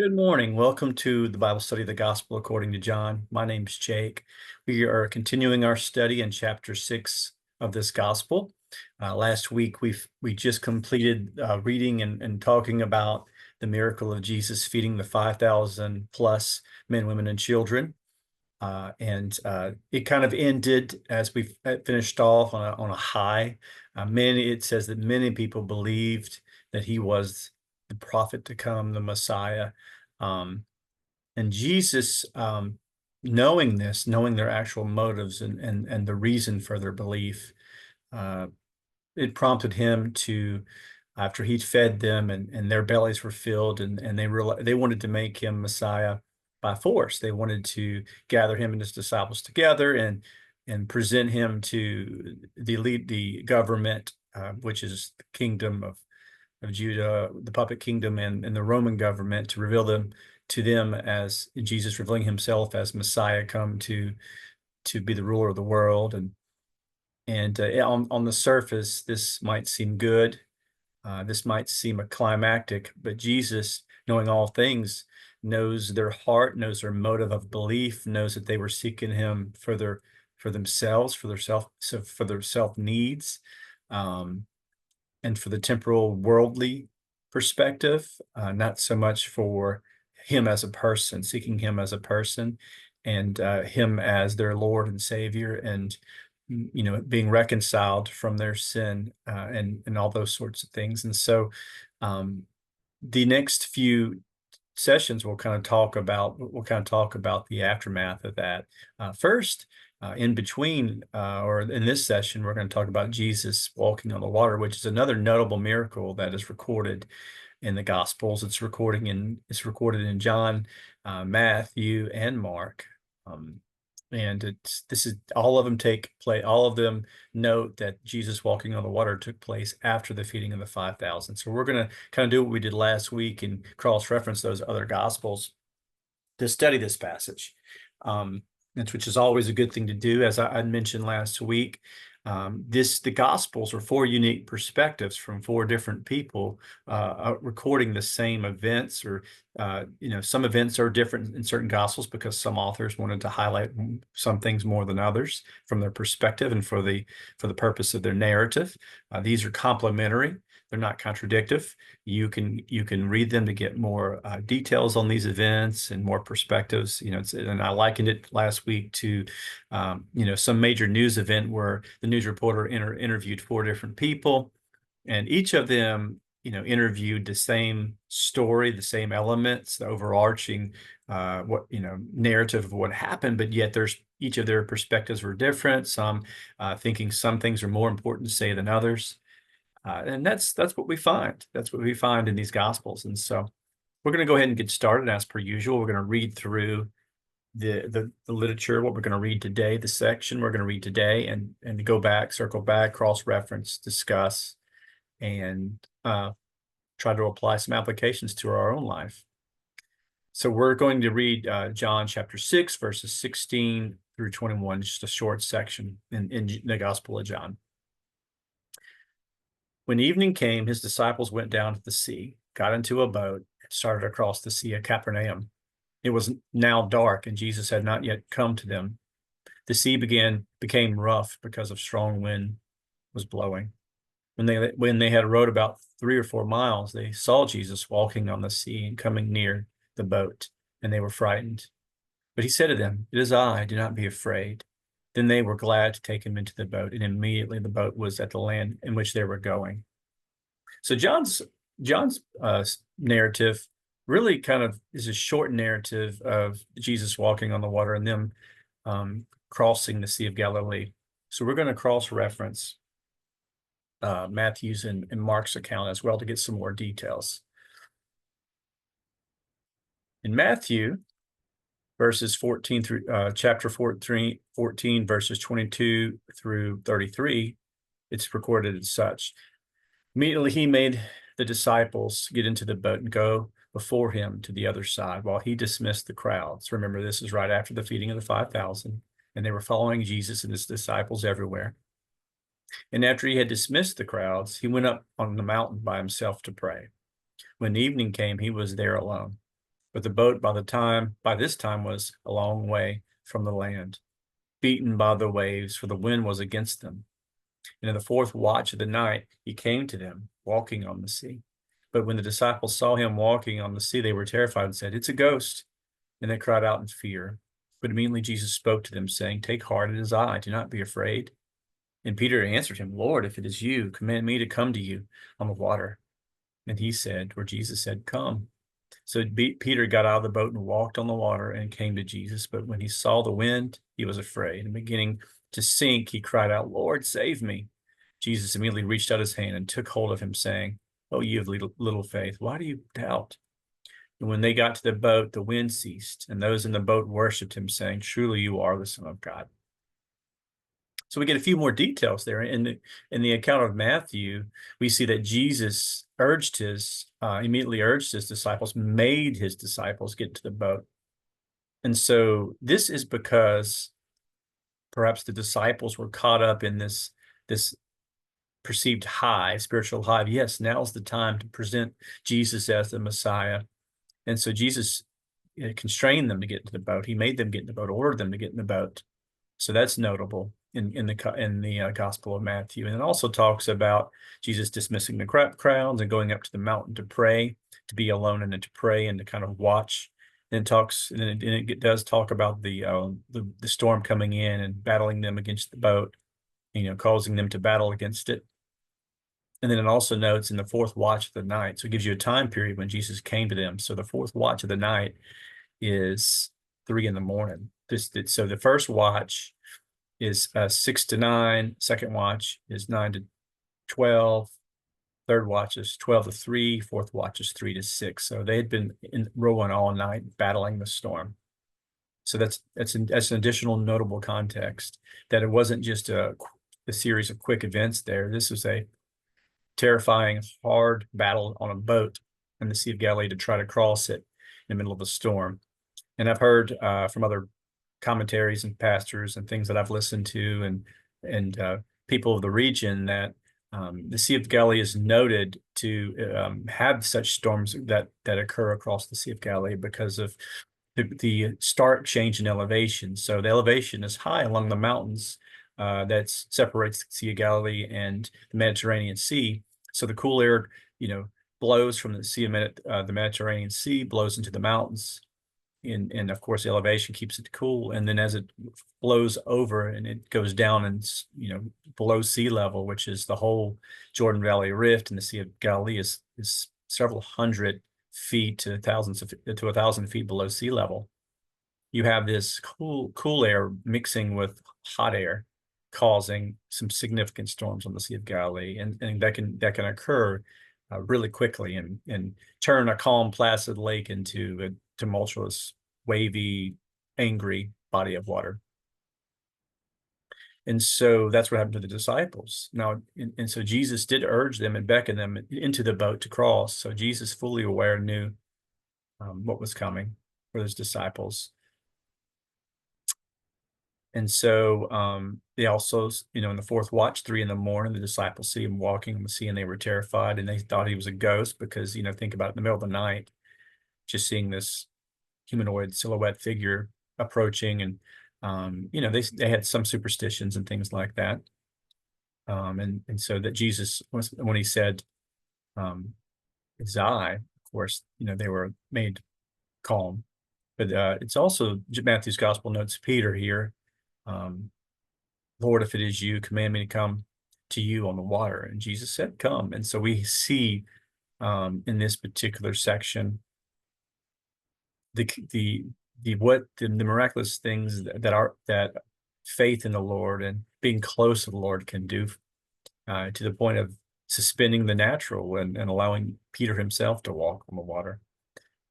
Good morning. Welcome to the Bible study of the Gospel according to John. My name's Jake. We are continuing our study in chapter 6 of this gospel. Last week we just completed reading and talking about the miracle of Jesus feeding the 5,000 plus men, women, and children. And it kind of ended as we finished off on a high. It says that many people believed that he was the prophet to come, the Messiah. Um, and Jesus, knowing this, knowing their actual motives and the reason for their belief, uh, it prompted him to, after he'd fed them and their bellies were filled and they wanted to make him Messiah by force. They wanted to gather him and his disciples together and present him to the government, which is the kingdom of Judah, the puppet kingdom, and the Roman government, to reveal them to them as Jesus revealing himself as Messiah, come to be the ruler of the world. And on the surface, this might seem good. This might seem a climactic, but Jesus, knowing all things, knows their heart, knows their motive of belief, knows that they were seeking him for themselves, for their self needs, and for the temporal worldly perspective, not so much for him as a person, seeking him as a person, and him as their Lord and Savior, and being reconciled from their sin, and all those sorts of things. And so the next few sessions we'll kind of talk about the aftermath of that. First, in between, or in this session, we're going to talk about Jesus walking on the water, which is another notable miracle that is recorded in the Gospels. It's recorded in John, Matthew, and Mark. And this is all of them take place. All of them note that Jesus walking on the water took place after the feeding of the 5,000. So we're going to kind of do what we did last week and cross-reference those other Gospels to study this passage, which is always a good thing to do. As I mentioned last week, the Gospels are four unique perspectives from four different people recording the same events, or some events are different in certain Gospels because some authors wanted to highlight some things more than others from their perspective and for the purpose of their narrative. These are complementary. They're not contradictory. You can read them to get more details on these events and more perspectives. And I likened it last week to some major news event where the news reporter interviewed four different people, and each of them interviewed the same story, the same elements, the overarching narrative of what happened, but yet each of their perspectives were different. Some thinking some things are more important to say than others. And that's what we find. That's what we find in these Gospels. And so we're going to go ahead and get started as per usual. We're going to read through the literature, what we're going to read today, the section we're going to read today, and go back, circle back, cross-reference, discuss, and try to apply some applications to our own life. So we're going to read John chapter 6, verses 16 through 21, just a short section in the Gospel of John. When evening came, his disciples went down to the sea, got into a boat, and started across the sea of Capernaum. It was now dark, and Jesus had not yet come to them. The sea became rough because of strong wind was blowing. When they had rowed about 3 or 4 miles, they saw Jesus walking on the sea and coming near the boat, and they were frightened. But he said to them, "It is I, do not be afraid." Then they were glad to take him into the boat, and immediately the boat was at the land in which they were going. So John's narrative really kind of is a short narrative of Jesus walking on the water and them crossing the Sea of Galilee. So we're going to cross-reference Matthew's and Mark's account as well to get some more details. In Matthew, verses 14 through chapter 14, verses 22 through 33, it's recorded as such. Immediately he made the disciples get into the boat and go before him to the other side while he dismissed the crowds. Remember, this is right after the feeding of the 5,000, and they were following Jesus and his disciples everywhere. And after he had dismissed the crowds, he went up on the mountain by himself to pray. When evening came, he was there alone. But the boat by this time was a long way from the land, beaten by the waves, for the wind was against them. And in the fourth watch of the night, he came to them, walking on the sea. But when the disciples saw him walking on the sea, they were terrified and said, "It's a ghost." And they cried out in fear. But immediately Jesus spoke to them, saying, "Take heart, it is I, do not be afraid." And Peter answered him, "Lord, if it is you, command me to come to you on the water." And he said, or Jesus said, "Come." So Peter got out of the boat and walked on the water and came to Jesus. But when he saw the wind, he was afraid. And beginning to sink, he cried out, "Lord, save me." Jesus immediately reached out his hand and took hold of him, saying, "Oh, you of little faith, why do you doubt?" And when they got to the boat, the wind ceased, and those in the boat worshipped him, saying, "Truly you are the Son of God." So we get a few more details there. In the account of Matthew, we see that Jesus immediately urged his disciples, made his disciples get to the boat. And so this is because perhaps the disciples were caught up in this perceived high, spiritual high. Yes, now's the time to present Jesus as the Messiah. And so Jesus constrained them to get into the boat. He made them get in the boat, ordered them to get in the boat. So that's notable in the Gospel of Matthew. And it also talks about Jesus dismissing the crowds and going up to the mountain to pray, to be alone and to pray and to kind of watch. And it does talk about the storm coming in and battling them against the boat, causing them to battle against it. And then it also notes in the fourth watch of the night. So it gives you a time period when Jesus came to them. So the fourth watch of the night is 3 a.m. So the first watch is 6 to 9. Second watch is 9 to 12. Third watch is 12 to 3. Fourth watch is 3 to 6. So they had been rowing all night, battling the storm. So that's an additional notable context, that it wasn't just a series of quick events there. This was a terrifying, hard battle on a boat in the Sea of Galilee to try to cross it in the middle of a storm. And I've heard from other commentaries and pastors and things that I've listened to and people of the region that the Sea of Galilee is noted to have such storms that occur across the Sea of Galilee because of the stark change in elevation. So the elevation is high along the mountains that separates the Sea of Galilee and the Mediterranean Sea. So the cool air, blows from the Mediterranean Sea, blows into the mountains. And of course, the elevation keeps it cool. And then as it blows over and it goes down and, below sea level, which is the whole Jordan Valley Rift and the Sea of Galilee is several hundred feet to 1,000 feet below sea level. You have this cool air mixing with hot air, causing some significant storms on the Sea of Galilee, and that can occur really quickly and turn a calm, placid lake into a tumultuous, wavy, angry body of water. And so that's what happened to the disciples. Now, and so Jesus did urge them and beckon them into the boat to cross. So Jesus, fully aware, knew what was coming for his disciples. And so they also, in the fourth watch, 3 a.m, the disciples see him walking on the sea, and they were terrified, and they thought he was a ghost because, think about it, in the middle of the night, just seeing this humanoid silhouette figure approaching, and they had some superstitions and things like that. And so that Jesus, when he said, "It's I," of course, they were made calm. But it's also Matthew's gospel notes Peter here. "Lord, if it is you, command me to come to you on the water." And Jesus said, "Come." And so we see in this particular section the miraculous things that faith in the Lord and being close to the Lord can do, to the point of suspending the natural and allowing Peter himself to walk on the water.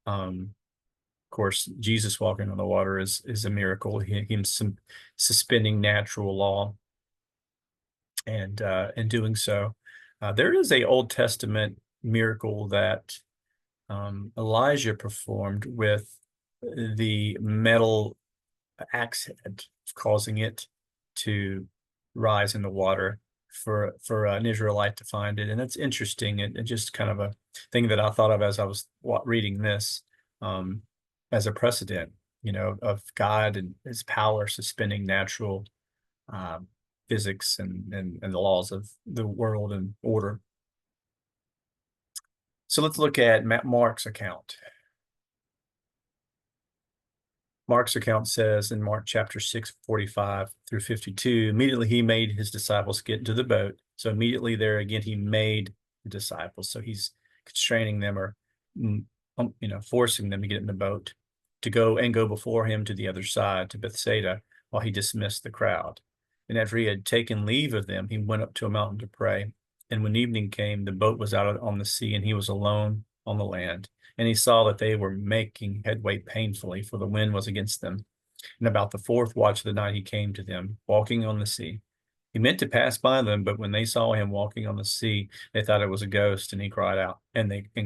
Of course, Jesus walking on the water is a miracle. Him suspending natural law and doing so. There is a Old Testament miracle that Elijah performed with the metal axe head, causing it to rise in the water for an Israelite to find it. And it's interesting and just kind of a thing that I thought of as I was reading this. as a precedent, of God and his power suspending natural um, physics and the laws of the world and order. So let's look at Mark's account. Mark's account says in Mark chapter 6, 45 through 52, immediately he made his disciples get into the boat. So immediately there again, he made the disciples. So he's constraining them or, forcing them to get in the boat to go before him to the other side, to Bethsaida, while he dismissed the crowd. And after he had taken leave of them, he went up to a mountain to pray. And when evening came, the boat was out on the sea, and he was alone on the land. And he saw that they were making headway painfully, for the wind was against them. And about the fourth watch of the night he came to them, walking on the sea. He meant to pass by them, but when they saw him walking on the sea, they thought it was a ghost, and he cried out,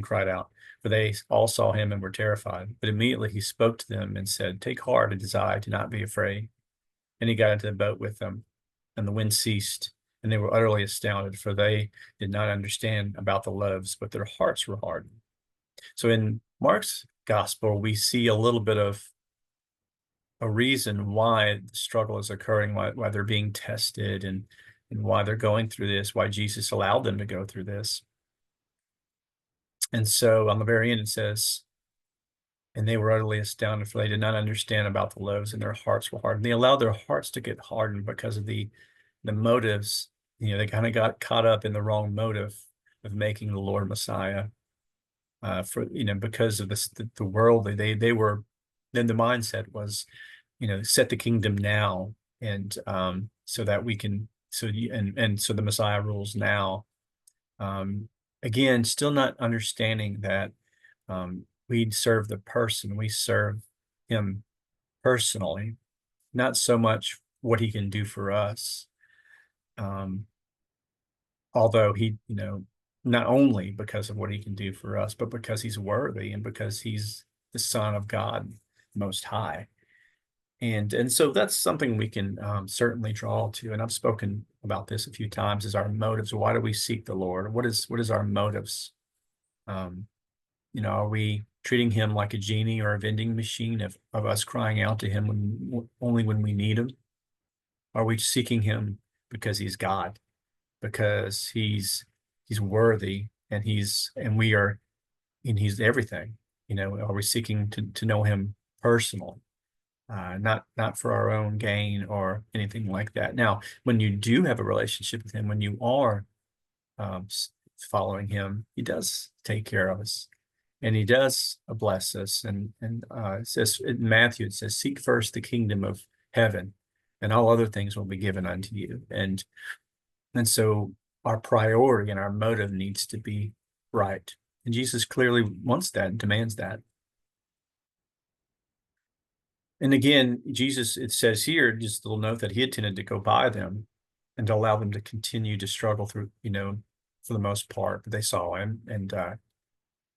cried out, for they all saw him and were terrified. But immediately he spoke to them and said, "Take heart, it is I, do not be afraid." And he got into the boat with them, and the wind ceased, and they were utterly astounded, for they did not understand about the loaves, but their hearts were hardened. So in Mark's gospel, we see a little bit of a reason why the struggle is occurring, why they're being tested, and why they're going through this, why Jesus allowed them to go through this. And so on the very end, it says, and they were utterly astounded, for they did not understand about the loaves, and their hearts were hardened. They allowed their hearts to get hardened because of the motives. They kind of got caught up in the wrong motive of making the Lord Messiah. Because of the world they were, then the mindset was, set the kingdom now, and so that we can, so the Messiah rules now. Again, still not understanding that we serve the person, we serve him personally, not so much what he can do for us. Although he, not only because of what he can do for us, but because he's worthy and because he's the Son of God Most High. And so that's something we can certainly draw to. And I've spoken about this a few times, is our motives. Why do we seek the Lord? What is our motives? Are we treating him like a genie or a vending machine of us crying out to him only when we need him? Are we seeking him because he's God, because he's worthy, and he's everything? Are we seeking to know him personally, not for our own gain or anything like that? Now, when you do have a relationship with him, when you are following him, he does take care of us, and he does bless us. And it says in Matthew, it says, "Seek first the kingdom of heaven, and all other things will be given unto you." And so our priority and our motive needs to be right. And Jesus clearly wants that and demands that. And again, Jesus, it says here, just a little note, that he intended to go by them and to allow them to continue to struggle through, for the most part. But they saw him, and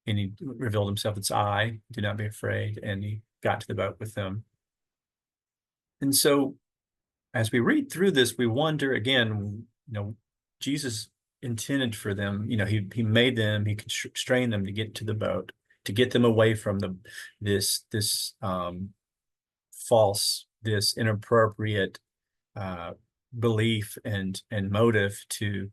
he revealed himself. It's I, do not be afraid. And he got to the boat with them. And so as we read through this, we wonder again, Jesus intended for them, he made them, he constrained them to get to the boat, to get them away from this false, this inappropriate belief and motive to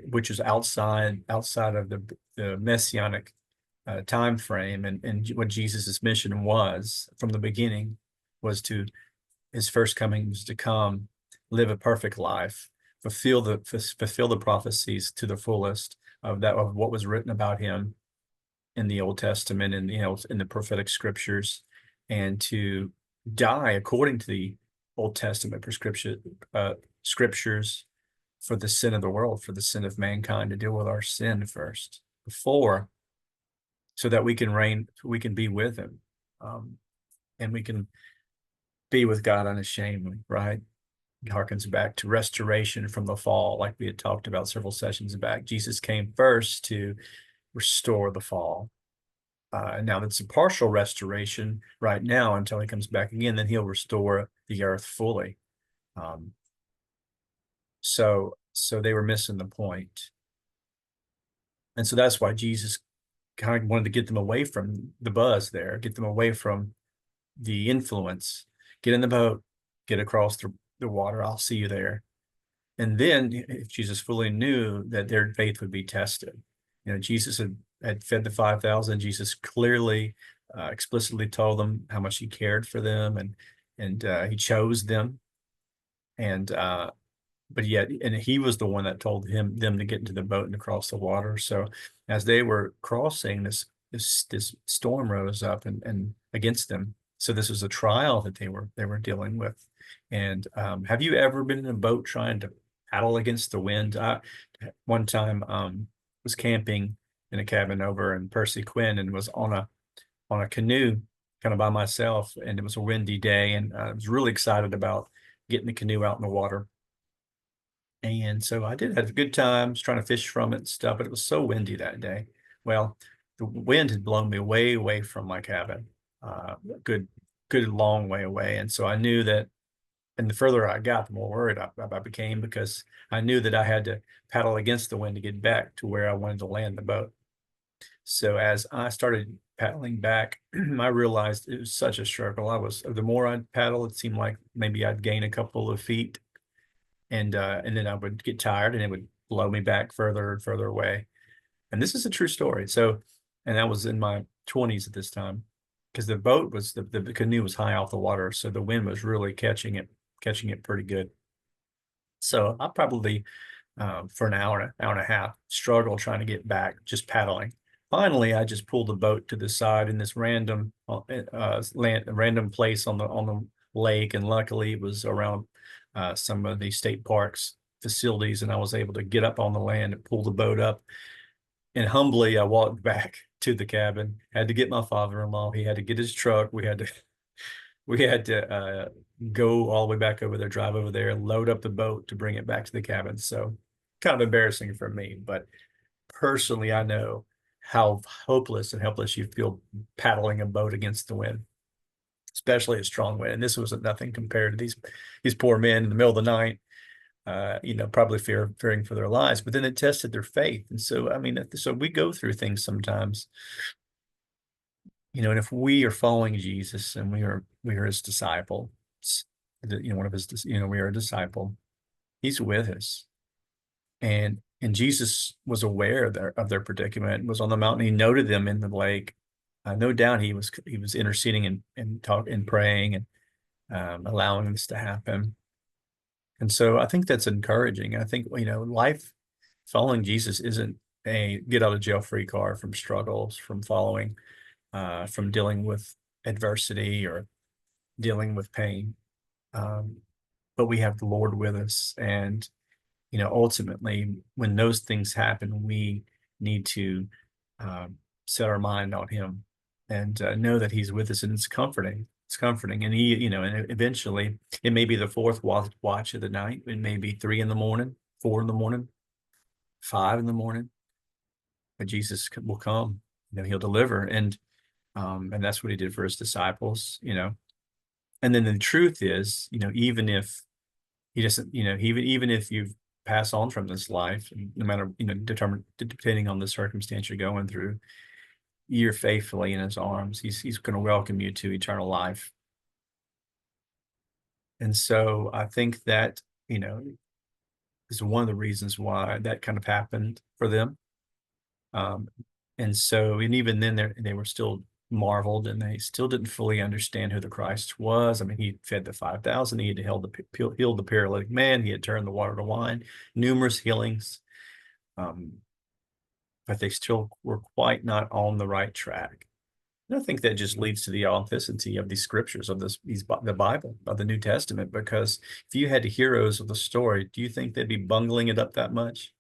which is outside of the messianic time frame, and what Jesus's mission was from the beginning was to, his first coming was to come, live a perfect life, fulfill the prophecies to the fullest of what was written about him in the Old Testament and in the prophetic scriptures, and to die according to the Old Testament prescription scriptures for the sin of the world, for the sin of mankind, to deal with our sin first so that we can reign, we can be with him, and we can be with God unashamedly, right? It harkens back to restoration from the fall, like we had talked about several sessions back. Jesus came first to restore the fall. Now that's a partial restoration right now until he comes back again, then he'll restore the earth fully. So they were missing the point. And so that's why Jesus kind of wanted to get them away from the buzz there, get them away from the influence. Get in the boat, get across the water. I'll see you there. And then if Jesus fully knew that their faith would be tested. Jesus had fed the 5,000. Jesus clearly, explicitly told them how much he cared for them, and he chose them. And but yet, and he was the one that told them to get into the boat and to cross the water. So as they were crossing, this storm rose up and against them. So this was a trial that they were dealing with. And have you ever been in a boat trying to paddle against the wind? I one time was camping in a cabin over in Percy Quinn and was on a canoe kind of by myself, and it was a windy day, and I was really excited about getting the canoe out in the water. And so I did have a good time trying to fish from it and stuff, but it was so windy that day. Well, the wind had blown me way away from my cabin, good long way away. And so I knew that, and the further I got, the more worried I became, because I knew that I had to paddle against the wind to get back to where I wanted to land the boat. So as I started paddling back, I realized it was such a struggle. The more I'd paddle, it seemed like maybe I'd gain a couple of feet, and then I would get tired and it would blow me back further and further away. And this is a true story. So, and I was in my 20s at this time, because the boat was the canoe was high off the water, so the wind was really catching it pretty good. So I probably for an hour and a half struggled trying to get back, just paddling. Finally, I just pulled the boat to the side in this random place on the lake, and luckily it was around some of the state parks facilities, and I was able to get up on the land and pull the boat up. And humbly, I walked back to the cabin. Had to get my father-in-law. He had to get his truck. We had to go all the way back over there, drive over there, load up the boat to bring it back to the cabin. So kind of embarrassing for me, but personally, I know how hopeless and helpless you feel paddling a boat against the wind, especially a strong wind. And this was nothing compared to these poor men in the middle of the night, probably fearing for their lives. But then it tested their faith. And so, I mean, so we go through things sometimes, and if we are following Jesus and we are his disciple, one of his, we are a disciple, he's with us. And Jesus was aware of their predicament, was on the mountain. He noted them in the lake. No doubt he was interceding and praying and allowing this to happen. And so I think that's encouraging. I think, life following Jesus isn't a get out of jail free card from struggles, from dealing with adversity or dealing with pain. But we have the Lord with us. And ultimately, when those things happen, we need to set our mind on him and know that he's with us, and it's comforting. It's comforting. And and eventually it may be the fourth watch of the night. It may be 3 a.m, 4 a.m, 5 a.m, but Jesus will come, he'll deliver. And that's what he did for his disciples, and then the truth is, even if he doesn't, even if you've pass on from this life, no matter, depending on the circumstance you're going through, you're faithfully in his arms. He's going to welcome you to eternal life. And so I think that, is one of the reasons why that kind of happened for them. And so, and even then they were still marveled, and they still didn't fully understand who the Christ was. I mean, he fed the 5,000, he had healed the paralytic man, he had turned the water to wine, numerous healings. But they still were quite not on the right track. And I think that just leads to the authenticity of these scriptures, of the Bible, of the New Testament, because if you had the heroes of the story, do you think they'd be bungling it up that much?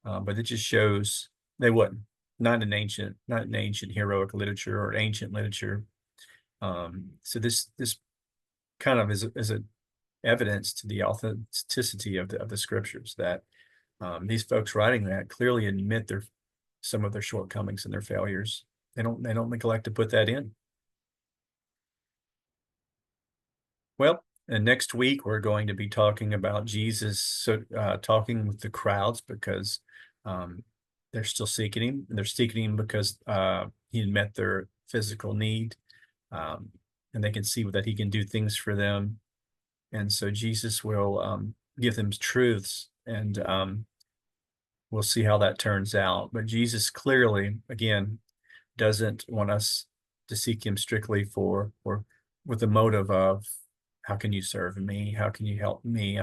But it just shows they wouldn't. Not in ancient heroic literature or ancient literature. So this kind of is a evidence to the authenticity of the scriptures, that these folks writing that clearly admit some of their shortcomings and their failures. They don't neglect to put that in. Well, and next week we're going to be talking about Jesus talking with the crowds, because they're still seeking him, and they're seeking him because he had met their physical need, and they can see that he can do things for them. And so Jesus will give them truths, and we'll see how that turns out. But Jesus clearly, again, doesn't want us to seek him strictly for or with the motive of how can you serve me? How can you help me?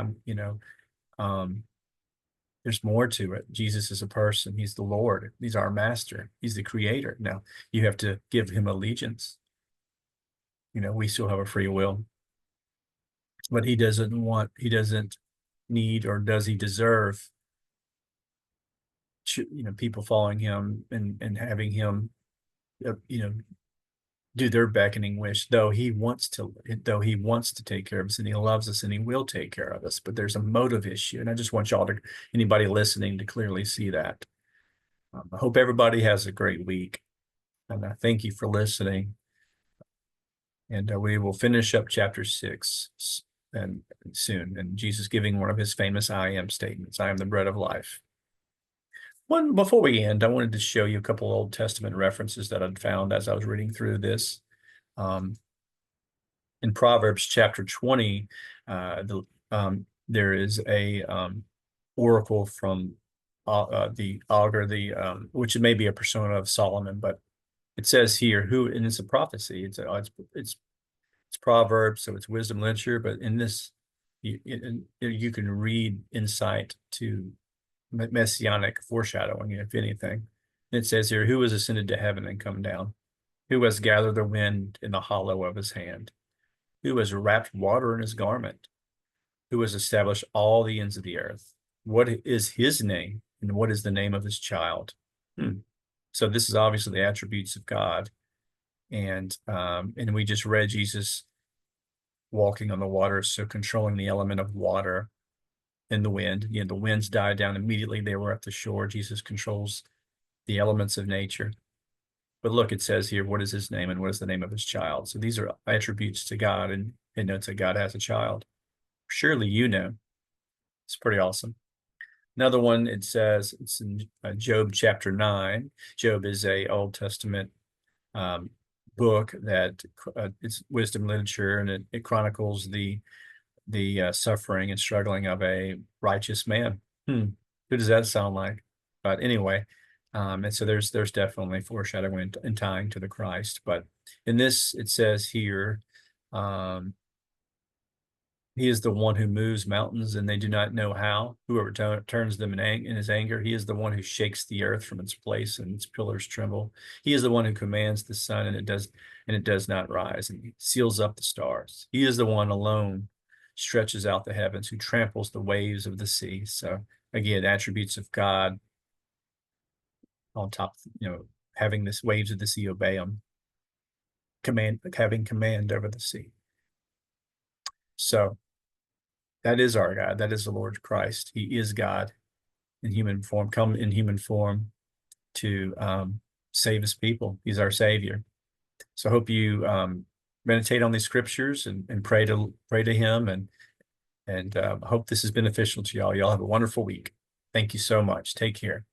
There's more to it. Jesus is a person. He's the Lord. He's our master. He's the creator. Now you have to give him allegiance. We still have a free will, but he doesn't need, or does he deserve, people following him and having him, do their beckoning wish, though he wants to take care of us, and he loves us, and he will take care of us. But there's a motive issue, and I just want anybody listening to clearly see that. I hope everybody has a great week, and I thank you for listening. And we will finish up chapter 6 and soon, and Jesus giving one of his famous I am statements: I am the bread of life. Before we end, I wanted to show you a couple Old Testament references that I'd found as I was reading through this. In Proverbs chapter 20, there is a oracle from the augur, which may be a persona of Solomon, but it says here, and it's a prophecy. It's Proverbs, so it's wisdom literature. But in this, you can read insight to messianic foreshadowing, if anything. It says here, who has ascended to heaven and come down? Who has gathered the wind in the hollow of his hand? Who has wrapped water in his garment? Who has established all the ends of the earth? What is his name, and what is the name of his child? So this is obviously the attributes of God. And we just read Jesus walking on the water, so controlling the element of water and the wind. The winds died down immediately. They were at the shore. Jesus controls the elements of nature. But look, it says here, what is his name and what is the name of his child? So these are attributes to God, and it notes that God has a child. Surely it's pretty awesome. Another one, it says, it's in Job chapter 9. Job is a Old Testament book that it's wisdom literature, and it chronicles the suffering and struggling of a righteous man. Who does that sound like? But anyway, and so there's definitely foreshadowing and tying to the Christ. But in this, it says here, he is the one who moves mountains, and they do not know how. Whoever turns them in his anger. He is the one who shakes the earth from its place, and its pillars tremble. He is the one who commands the sun, and it does not rise, and he seals up the stars. He is the one alone stretches out the heavens, who tramples the waves of the sea. So again, attributes of God on top, having this waves of the sea obey him, having command over the sea. So that is our God. That is the Lord Christ. He is God in human form, come in human form to save his people. He's our Savior. So I hope you meditate on these scriptures and pray to him, and hope this is beneficial to y'all. Y'all have a wonderful week. Thank you so much. Take care.